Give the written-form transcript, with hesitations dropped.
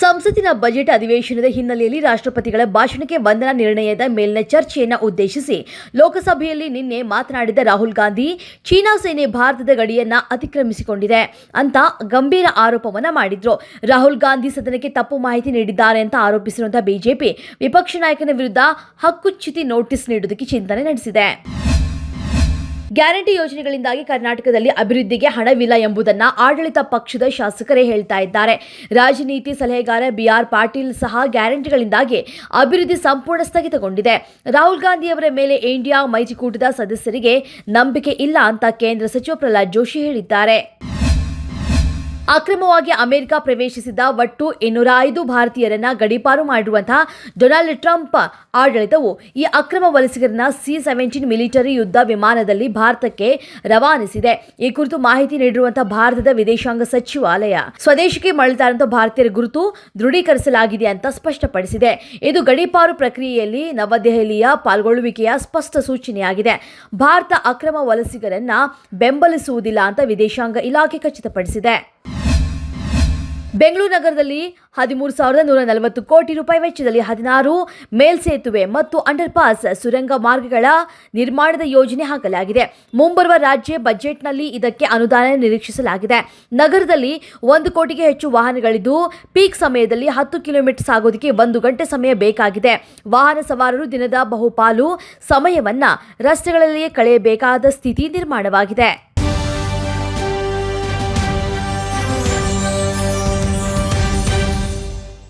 ಸಂಸತ್ತಿನ ಬಜೆಟ್ ಅಧಿವೇಶನದ ಹಿನ್ನೆಲೆಯಲ್ಲಿ ರಾಷ್ಟ್ರಪತಿಗಳ ಭಾಷಣಕ್ಕೆ ವಂದನಾ ನಿರ್ಣಯದ ಮೇಲಿನ ಚರ್ಚೆಯನ್ನು ಉದ್ದೇಶಿಸಿ ಲೋಕಸಭೆಯಲ್ಲಿ ನಿನ್ನೆ ಮಾತನಾಡಿದ ರಾಹುಲ್ ಗಾಂಧಿ, ಚೀನಾ ಸೇನೆ ಭಾರತದ ಗಡಿಯನ್ನ ಅತಿಕ್ರಮಿಸಿಕೊಂಡಿದೆ ಅಂತ ಗಂಭೀರ ಆರೋಪವನ್ನ ಮಾಡಿದ್ರು. ರಾಹುಲ್ ಗಾಂಧಿ ಸದನಕ್ಕೆ ತಪ್ಪು ಮಾಹಿತಿ ನೀಡಿದ್ದಾರೆ ಅಂತ ಆರೋಪಿಸಿರುವಂತಹ ಬಿಜೆಪಿ ವಿಪಕ್ಷ ನಾಯಕನ ವಿರುದ್ಧ ಹಕ್ಕುಚ್ಯುತಿ ನೋಟಿಸ್ ನೀಡುವುದಕ್ಕೆ ಚಿಂತನೆ ನಡೆಸಿದೆ. ಗ್ಯಾರಂಟಿ ಯೋಜನೆಗಳಿಂದಾಗಿ ಕರ್ನಾಟಕದಲ್ಲಿ ಅಭಿವೃದ್ಧಿಗೆ ಹಣವಿಲ್ಲ ಎಂಬುದನ್ನ ಆಡಳಿತ ಪಕ್ಷದ ಶಾಸಕರೇ ಹೇಳ್ತಾ ಇದ್ದಾರೆ. ರಾಜನೀತಿ ಸಲಹೆಗಾರ ಬಿಆರ್ ಪಾಟೀಲ್ ಸಹ ಗ್ಯಾರಂಟಿಗಳಿಂದಾಗಿ ಅಭಿವೃದ್ಧಿ ಸಂಪೂರ್ಣ ಸ್ಥಗಿತಗೊಂಡಿದೆ. ರಾಹುಲ್ ಗಾಂಧಿ ಅವರ ಮೇಲೆ ಇಂಡಿಯಾ ಮೈತ್ರಿಕೂಟದ ಸದಸ್ಯರಿಗೆ ನಂಬಿಕೆ ಇಲ್ಲ ಅಂತ ಕೇಂದ್ರ ಸಚಿವ ಪ್ರಹ್ಲಾದ್ ಜೋಶಿ ಹೇಳಿದ್ದಾರೆ. ಅಕ್ರಮವಾಗಿ ಅಮೆರಿಕ ಪ್ರವೇಶಿಸಿದ ಒಟ್ಟು 205 ಭಾರತೀಯರನ್ನ ಗಡೀಪಾರು ಮಾಡಿರುವಂತಹ ಡೊನಾಲ್ಡ್ ಟ್ರಂಪ್ ಆಡಳಿತವು ಈ ಅಕ್ರಮ ವಲಸಿಗರನ್ನ C-17 ಮಿಲಿಟರಿ ಯುದ್ಧ ವಿಮಾನದಲ್ಲಿ ಭಾರತಕ್ಕೆ ರವಾನಿಸಿದೆ. ಈ ಕುರಿತು ಮಾಹಿತಿ ನೀಡಿರುವಂತಹ ಭಾರತದ ವಿದೇಶಾಂಗ ಸಚಿವಾಲಯ ಸ್ವದೇಶಕ್ಕೆ ಮರಳುತ್ತಾ ಇರುವಂತಹ ಭಾರತೀಯರ ಗುರುತು ದೃಢೀಕರಿಸಲಾಗಿದೆ ಅಂತ ಸ್ಪಷ್ಟಪಡಿಸಿದೆ. ಇದು ಗಡೀಪಾರು ಪ್ರಕ್ರಿಯೆಯಲ್ಲಿ ನವದೆಹಲಿಯ ಪಾಲ್ಗೊಳ್ಳುವಿಕೆಯ ಸ್ಪಷ್ಟ ಸೂಚನೆಯಾಗಿದೆ. ಭಾರತ ಅಕ್ರಮ ವಲಸಿಗರನ್ನ ಬೆಂಬಲಿಸುವುದಿಲ್ಲ ಅಂತ ವಿದೇಶಾಂಗ ಇಲಾಖೆ ಖಚಿತಪಡಿಸಿದೆ. ಬೆಂಗಳೂರು ನಗರದಲ್ಲಿ 13,140 ಕೋಟಿ ರೂಪಾಯಿ ವೆಚ್ಚದಲ್ಲಿ 16 ಮೇಲ್ಸೇತುವೆ ಮತ್ತು ಅಂಡರ್ಪಾಸ್ ಸುರಂಗ ಮಾರ್ಗಗಳ ನಿರ್ಮಾಣದ ಯೋಜನೆ ಹಾಕಲಾಗಿದೆ. ಮುಂಬರುವ ರಾಜ್ಯ ಬಜೆಟ್ನಲ್ಲಿ ಇದಕ್ಕೆ ಅನುದಾನ ನಿರೀಕ್ಷಿಸಲಾಗಿದೆ. ನಗರದಲ್ಲಿ 1 ಕೋಟಿಗೆ ಹೆಚ್ಚು ವಾಹನಗಳಿದ್ದು ಪೀಕ್ ಸಮಯದಲ್ಲಿ 10 ಕಿಲೋಮೀಟರ್ ಸಾಗೋದಕ್ಕೆ 1 ಗಂಟೆ ಸಮಯ ಬೇಕಾಗಿದೆ. ವಾಹನ ಸವಾರರು ದಿನದ ಬಹುಪಾಲು ಸಮಯವನ್ನ ರಸ್ತೆಗಳಲ್ಲಿಯೇ ಕಳೆಯಬೇಕಾದ ಸ್ಥಿತಿ ನಿರ್ಮಾಣವಾಗಿದೆ.